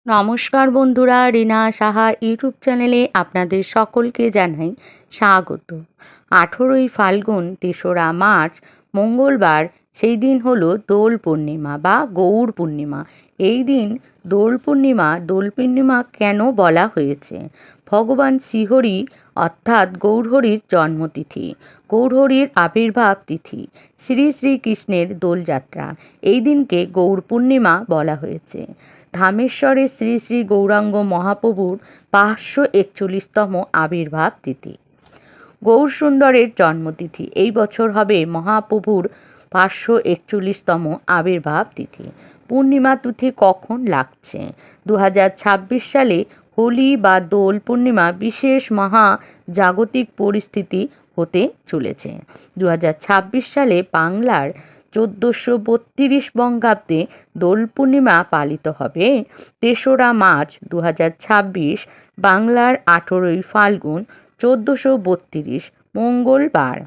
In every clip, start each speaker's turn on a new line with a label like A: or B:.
A: নমস্কার বন্ধুরা, রিনা সাহা ইউটিউব চ্যানেলে আপনাদের সকলকে জানাই স্বাগত। 18ই ফাল্গুন 3রা মার্চ মঙ্গলবার, সেই দিন হলো দোল পূর্ণিমা বা গৌর পূর্ণিমা। এই দিন দোল পূর্ণিমা কেন বলা হয়েছে? ভগবান শ্রীহরি অর্থাৎ গৌরহরির জন্মতিথি, গৌরহরির আবির্ভাব তিথি, শ্রী শ্রীকৃষ্ণের দোলযাত্রা। এই দিনকে গৌর পূর্ণিমা বলা হয়েছে। ধামেশ্বরে শ্রী শ্রী গৌরাঙ্গ মহাপ্রভুর 541তম আবির্ভাব তিথি। গৌরসুন্দরের জন্মতিথি এই বছর হবে মহাপ্রভুর 541তম আবির্ভাব তিথি। পূর্ণিমা তিথি কখন লাগছে? 2026 সালে হোলি বা দোল পূর্ণিমা বিশেষ মহা জাগতিক পরিস্থিতি হতে চলেছে। 2026 সালে বাংলার 1432 বঙ্গাব্দে দোল পূর্ণিমা পালিত হবে 3রা মার্চ 2026, বাংলার 18ই ফাল্গুন 1432 মঙ্গলবার।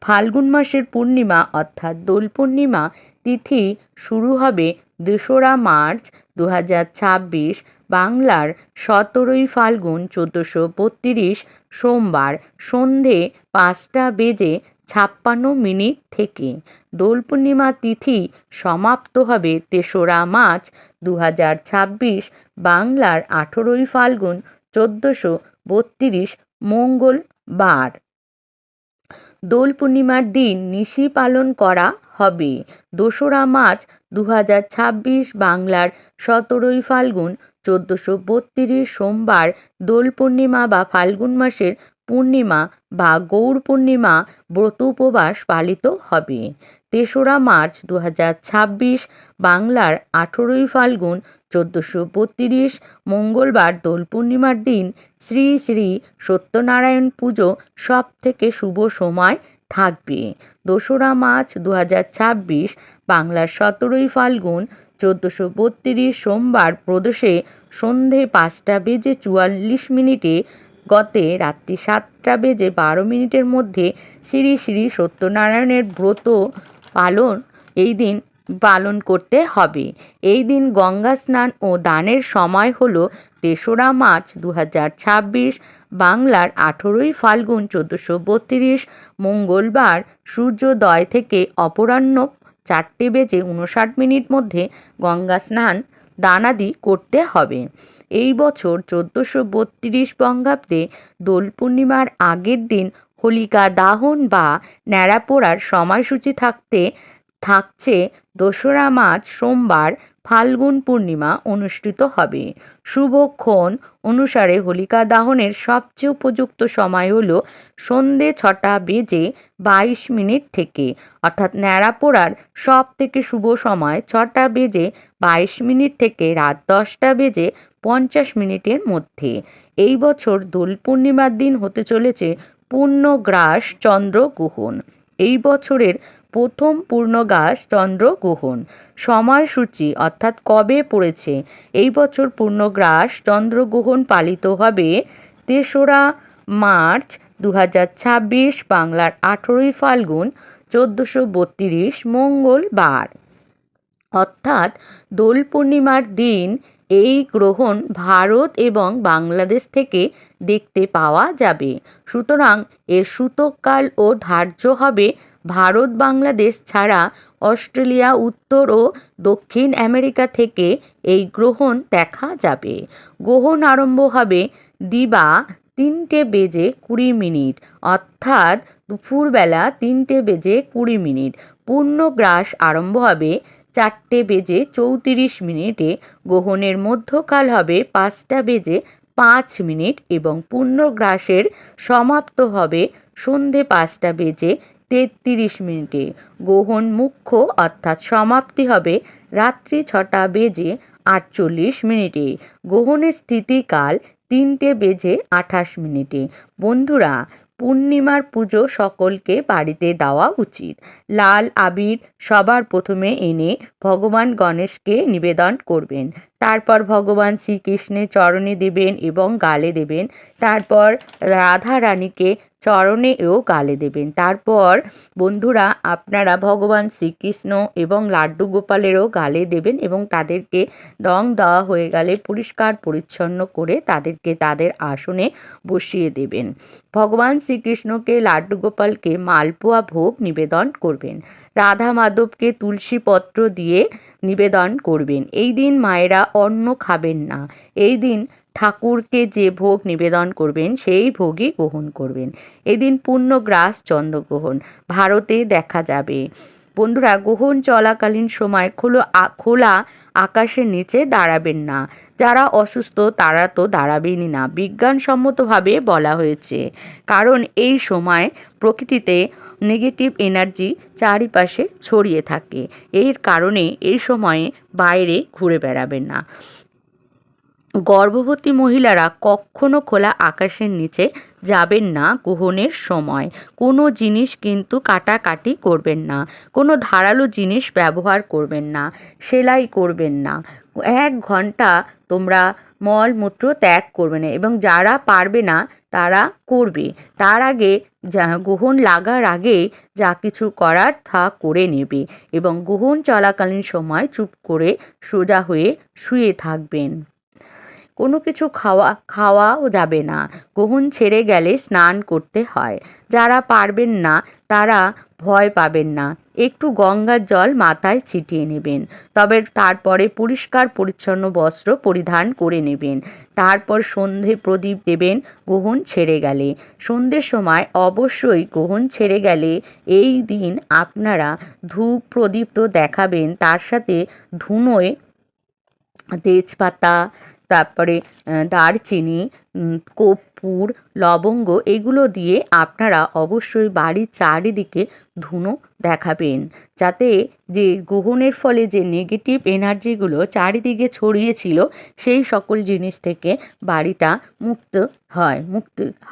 A: ফাল্গুন মাসের পূর্ণিমা অর্থাৎ দোল পূর্ণিমা তিথি শুরু হবে 2রা মার্চ 2026, বাংলার 17ই ফাল্গুন 1432 সোমবার সন্ধে 5:56 থেকে। দোল পূর্ণিমা তিথি সমাপ্ত হবে 3রা মার্চ 2026, বাংলার 18ই ফাল্গুন 1432 মঙ্গলবার। দোল পূর্ণিমার দিন নিশি পালন করা হবে 2রা মার্চ 2026, বাংলার 17ই ফাল্গুন 1432 সোমবার। দোল পূর্ণিমা বা ফাল্গুন মাসের পূর্ণিমা বা গৌর পূর্ণিমা ব্রত উপবাস পালিত হবে 3রা মার্চ 2026, বাংলার 18ই ফাল্গুন 1432 মঙ্গলবার। দোল পূর্ণিমার দিন শ্রী শ্রী সত্যনারায়ণ পুজো সব থেকে শুভ সময় থাকবে 2রা মার্চ 2026, বাংলার 17ই ফাল্গুন 1432 সোমবার প্রদোষে সন্ধে 5:44 গতে রাত্রি 7:12 মধ্যে শ্রী শ্রী সত্যনারায়ণের ব্রত পালন এই দিন পালন করতে হবে। এই দিন গঙ্গা স্নান ও দানের সময় হলো 3রা মার্চ 2026, বাংলার 18ই ফাল্গুন 1432 মঙ্গলবার। সূর্যোদয় থেকে অপরাহ্ন 4:59 মধ্যে গঙ্গা স্নান দানাদি করতে হবে। এই বছর 1432 বঙ্গাব্দে দোল পূর্ণিমার আগের দিন হোলিকা দাহন বা ন্যাড়া পোড়ার সময়সূচি থাকছে 2রা মার্চ সোমবার ফাল্গুন পূর্ণিমা অনুষ্ঠিত হবে। শুভক্ষণ অনুসারে হোলিকা দাহনের সবচেয়ে উপযুক্ত সময় হল সন্ধে 6:22 থেকে, অর্থাৎ ন্যাড়া পোড়ার সব থেকে শুভ সময় 6:22 থেকে রাত 10:50 মধ্যে। এই বছর দোল পূর্ণিমার দিন হতে চলেছে পূর্ণগ্রাস চন্দ্রগ্রহণ। এই বছরের প্রথম পূর্ণগ্রাস চন্দ্রগ্রহণ সময়সূচি অর্থাৎ কবে পড়েছে? এই বছর পূর্ণগ্রাস চন্দ্রগ্রহণ পালিত হবে 3রা মার্চ 2026, বাংলার 18ই ফাল্গুন 1432 মঙ্গলবার। অর্থাৎ দোল পূর্ণিমার দিন এই গ্রহণ ভারত এবং বাংলাদেশ থেকে দেখতে পাওয়া যাবে। সুতরাং এর সূতককাল ও ধার্য হবে ভারত বাংলাদেশ ছাড়া অস্ট্রেলিয়া, উত্তর ও দক্ষিণ আমেরিকা থেকে এই গ্রহণ দেখা যাবে। গ্রহণ আরম্ভ হবে দিবা 3:20 অর্থাৎ দুপুরবেলা 3:20। পূর্ণগ্রাস আরম্ভ হবে 4:34। গ্রহণের মধ্যকাল হবে 5:05 এবং পূর্ণগ্রাসের সমাপ্ত হবে সন্ধে 5:33। গ্রহণ মুখ্য অর্থাৎ সমাপ্তি হবে রাত্রি 6:48। গ্রহণের স্থিতিকাল 3:28। বন্ধুরা, পূর্ণিমার পুজো সকলকে বাড়িতে দেওয়া উচিত। লাল আবির সবার প্রথমে এনে ভগবান গণেশকে নিবেদন করবেন, তারপর ভগবান শ্রীকৃষ্ণের চরণে দেবেন এবং গালে দেবেন। তারপর রাধা রানীকে চরণেও গালে দেবেন। তারপর বন্ধুরা আপনারা ভগবান শ্রীকৃষ্ণ এবং লাড্ডু গোপালেরও গালে দেবেন এবং তাদেরকে রং দেওয়া হয়ে গেলে পরিষ্কার পরিচ্ছন্ন করে তাদেরকে তাদের আসনে বসিয়ে দেবেন। ভগবান শ্রীকৃষ্ণকে লাড্ডু গোপালকে মালপোয়া ভোগ নিবেদন করবেন। রাধা মাধবকে তুলসী পত্র দিয়ে নিবেদন করবেন। এই দিন মায়েরা অন্ন খাবেন না। এই দিন ঠাকুরকে যে ভোগ নিবেদন করবেন সেই ভোগই গ্রহণ করবেন। এদিন পূর্ণগ্রাস চন্দ্রগ্রহণ ভারতে দেখা যাবে। বন্ধুরা, গ্রহণ চলাকালীন সময় খোলা আকাশের নিচে দাঁড়াবেন না। যারা অসুস্থ তারা তো দাঁড়াবেনই না, বিজ্ঞানসম্মতভাবে বলা হয়েছে। কারণ এই সময় প্রকৃতিতে নেগেটিভ এনার্জি চারিপাশে ছড়িয়ে থাকে। এর কারণে এই সময়ে বাইরে ঘুরে বেড়াবেন না। গর্ভবতী মহিলারা কখনো খোলা আকাশের নিচে যাবেন না। গ্রহণের সময় কোনো জিনিস কিন্তু কাটাকাটি করবেন না, কোনো ধারালো জিনিস ব্যবহার করবেন না, সেলাই করবেন না। 1 ঘন্টা তোমরা মলমূত্র ত্যাগ করবে না এবং যারা পারবে না তারা করবে। তার আগে গ্রহণ লাগার আগে যা কিছু করার তা করে নেবে এবং গ্রহণ চলাকালীন সময় চুপ করে সোজা হয়ে শুয়ে থাকবেন। কোনো কিছু খাওয়াও যাবে না। গ্রহণ ছেড়ে গেলে স্নান করতে হয়। যারা পারবেন না তারা ভয় পাবেন না, একটু গঙ্গার জল মাথায় ছিটিয়ে নেবেন। তবে তারপরে পরিষ্কার পরিচ্ছন্ন বস্ত্র পরিধান করে নেবেন। তারপর সন্ধে প্রদীপ দেবেন গ্রহণ ছেড়ে গেলে। সন্ধ্যের সময় অবশ্যই গ্রহণ ছেড়ে গেলে এই দিন আপনারা ধূপ প্রদীপ তো দেখাবেন, তার সাথে ধুনোয় তেজপাতা, তারপরে দারচিনি, কর্পূর, লবঙ্গ এগুলো দিয়ে আপনারা অবশ্যই বাড়ির চারিদিকে ধুনো দেখাবেন, যাতে যে গ্রহণের ফলে যে নেগেটিভ এনার্জিগুলো চারিদিকে ছড়িয়েছিল সেই সকল জিনিস থেকে বাড়িটা মুক্ত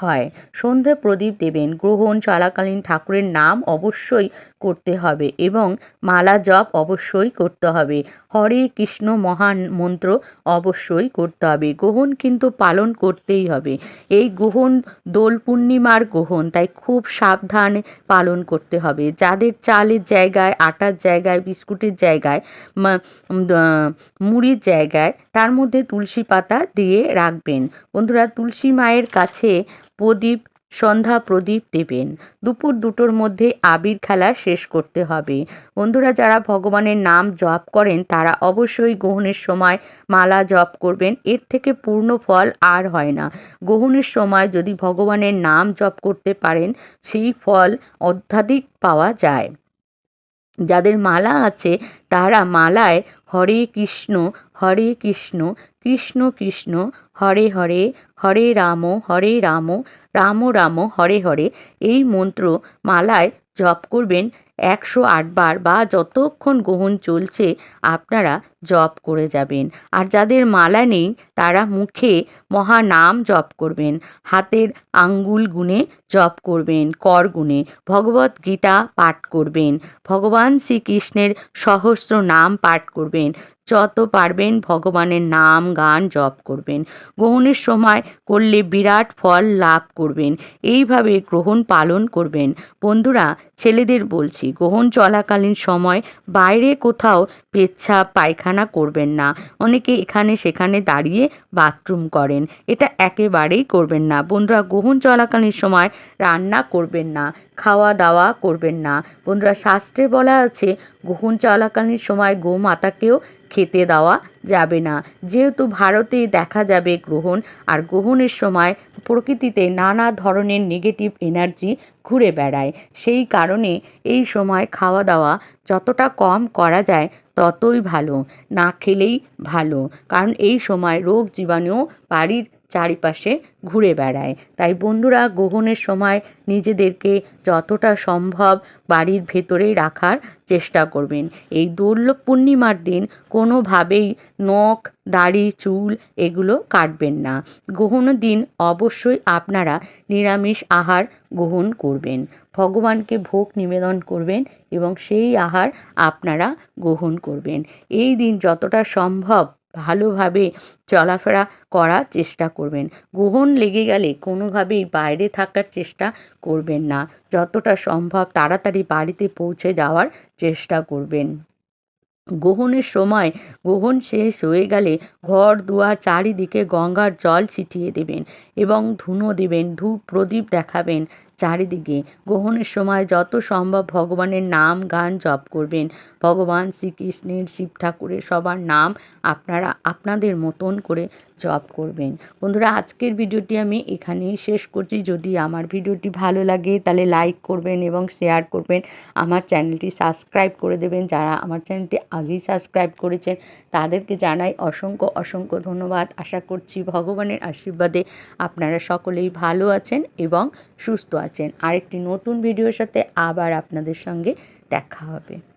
A: হয়। সন্ধে প্রদীপ দেবেন। গ্রহণ চলাকালীন ঠাকুরের নাম অবশ্যই করতে হবে এবং মালা জপ অবশ্যই করতে হবে। হরে কৃষ্ণ মহান মন্ত্র অবশ্যই করতে হবে। গ্রহণ কিন্তু পালন করতেই হবে। এই গ্রহণ দোল পূর্ণিমার গ্রহণ, তাই খুব সাবধানে পালন করতে হবে। যাদের চালের জায়গায়, আটার জায়গায়, বিস্কুটের জায়গায়, মুড়ির জায়গায় তার মধ্যে তুলসী পাতা দিয়ে রাখবেন। বন্ধুরা, তুলসী মায়ের কাছে সন্ধ্যা প্রদীপ দেবেন। দুপুর 2টোর মধ্যে আবির খেলা শেষ করতে হবে। বন্ধুরা, যারা ভগবানের নাম জপ করেন তারা অবশ্যই গ্রহণের সময় মালা জপ করবেন। এর থেকে পূর্ণ ফল আর হয় না। গ্রহণের সময় যদি ভগবানের নাম জপ করতে পারেন সেই ফল অত্যাধিক পাওয়া যায়। যাদের মালা আছে তারা মালায় হরে কৃষ্ণ কৃষ্ণ কৃষ্ণ হরে হরে, হরে রাম রাম রাম হরে হরে এই মন্ত্র মালায় জপ করবেন 108 বার, বা যতক্ষণ গ্রহণ চলছে আপনারা জপ করে যাবেন। আর যাদের মালা নেই তারা মুখে মহানাম জপ করবেন, হাতের আঙ্গুল গুনে জপ করবেন, কর গুনে ভগবত গীতা পাঠ করবেন, ভগবান শ্রীকৃষ্ণের সহস্র নাম পাঠ করবেন, যত পারবেন ভগবানের নাম গান জপ করবেন। গ্রহণের সময় করলে বিরাট ফল লাভ করবেন। এইভাবে গ্রহণ পালন করবেন। বন্ধুরা, ছেলেদের বলছি, গ্রহণ চলাকালীন সময় বাইরে কোথাও পেচ্ছাপ পায়খানা করবেন না। অনেকে এখানে সেখানে দাঁড়িয়ে বাথরুম করেন, এটা একেবারেই করবেন না। বন্ধুরা, গ্রহণ চলাকালীন সময় রান্না করবেন না, খাওয়া দাওয়া করবেন না। বন্ধুরা, শাস্ত্রে বলা আছে গ্রহণ চলাকালীন সময় গোমাতাকেও খেতে দেওয়া যাবে না। যেহেতু ভারতে দেখা যাবে গ্রহণ, আর গ্রহণের সময় প্রকৃতিতে নানা ধরনের নেগেটিভ এনার্জি ঘুরে বেড়ায়, সেই কারণে এই সময় খাওয়া দাওয়া যতটা কম করা যায় ততই ভালো, না খেলেই ভালো। কারণ এই সময় রোগ জীবাণু বাড়ির চারিপাশে ঘুরে বেড়ায়। তাই বন্ধুরা, গ্রহণের সময় নিজেদেরকে যতটা সম্ভব বাড়ির ভেতরেই রাখার চেষ্টা করবেন। এই দোল পূর্ণিমার দিন কোনোভাবেই নখ, দাড়ি, চুল এগুলো কাটবেন না। গ্রহণের দিন অবশ্যই আপনারা নিরামিষ আহার গ্রহণ করবেন, ভগবানকে ভোগ নিবেদন করবেন এবং সেই আহার আপনারা গ্রহণ করবেন। এই দিন যতটা সম্ভব ভালোভাবে চলাফেরা করার চেষ্টা করবেন। গ্রহণ লেগে গেলে কোনোভাবেই বাইরে থাকার চেষ্টা করবেন না। যতটা সম্ভব তাড়াতাড়ি বাড়িতে পৌঁছে যাওয়ার চেষ্টা করবেন। গ্রহণের সময় গ্রহণ শেষ হয়ে গেলে ঘর দুয়ার চারিদিকে গঙ্গার জল ছিটিয়ে দেবেন এবং ধুনো দেবেন, ধূপ প্রদীপ দেখাবেন চারিদিকে। গ্রহণের সময় যত সম্ভব ভগবানের নাম গান জপ করবেন। ভগবান শ্রীকৃষ্ণের, শিব ঠাকুরের সবার নাম আপনারা আপনাদের মতন করে জপ করবেন। বন্ধুরা, আজকের ভিডিওটি আমি এখানেই শেষ করছি। যদি আমার ভিডিওটি ভালো লাগে তাহলে লাইক করবেন এবং শেয়ার করবেন। আমার চ্যানেলটি সাবস্ক্রাইব করে দেবেন। যারা আমার চ্যানেলটি আগেই সাবস্ক্রাইব করেছেন তাদেরকে জানাই অসংখ্য অসংখ্য ধন্যবাদ। আশা করছি ভগবানের আশীর্বাদে আপনারা সকলেই ভালো আছেন এবং সুস্থ আছেন। আরেকটি নতুন ভিডিওর সাথে আবার আপনাদের সঙ্গে দেখা হবে।